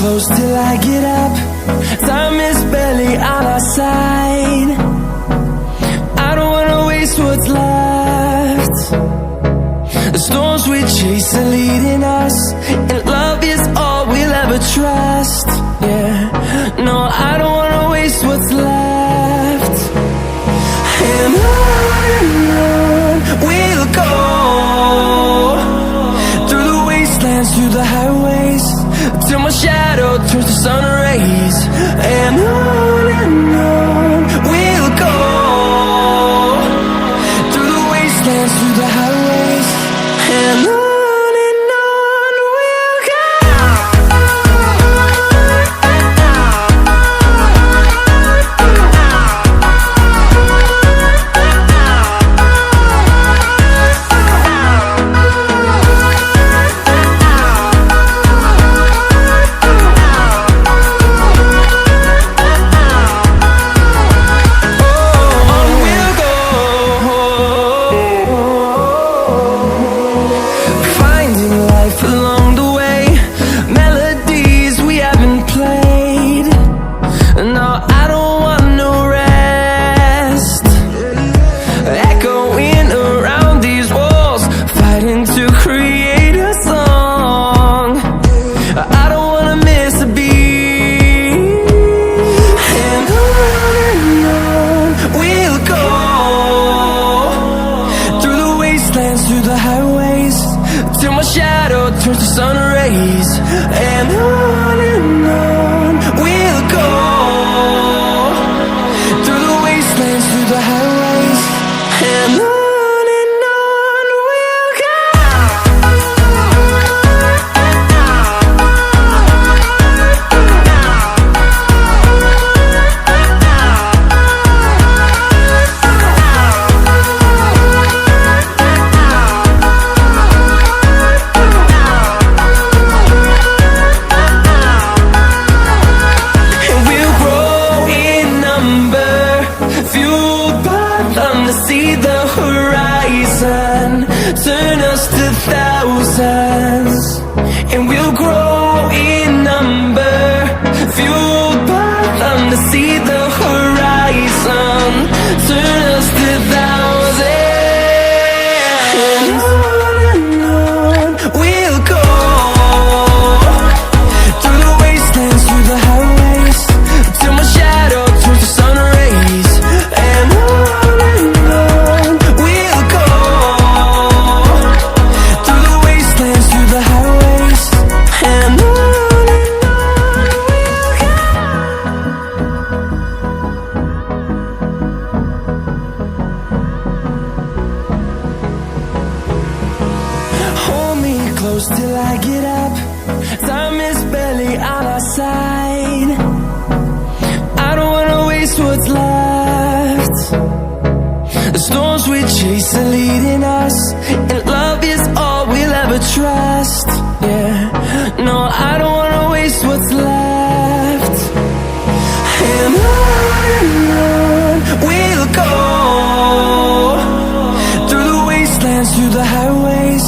close till I get up. Time is barely on our side. I don't wanna waste what's left. The storms we chase are leading us, and love is all we'll ever trust. Yeah, no, I don't wanna waste what's left. And on we'll go, through the wastelands, through the highways, till my shadow turns to sun rays. And on we'll go, through the wastelands, through the highways, and on we'll go. Through the highways, till my shadow turns to sun rays. And on we'll go, through the wastelands, through the highways, and on we'll go. See the horizon, turn us to thousands, and we'll grow in number, fueled by them to see the horizon, turn us to thousands. And on we'll go, through the wastelands, through the highways, till my shadow turns to sun rays. And close till I get up. Time is barely on our side. I don't wanna waste what's left. The storms we chase are leading us, and love is all we'll ever trust. Yeah, no, I don't wanna waste what's left. And on we'll go, through the wastelands, through the highways,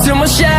till my shadow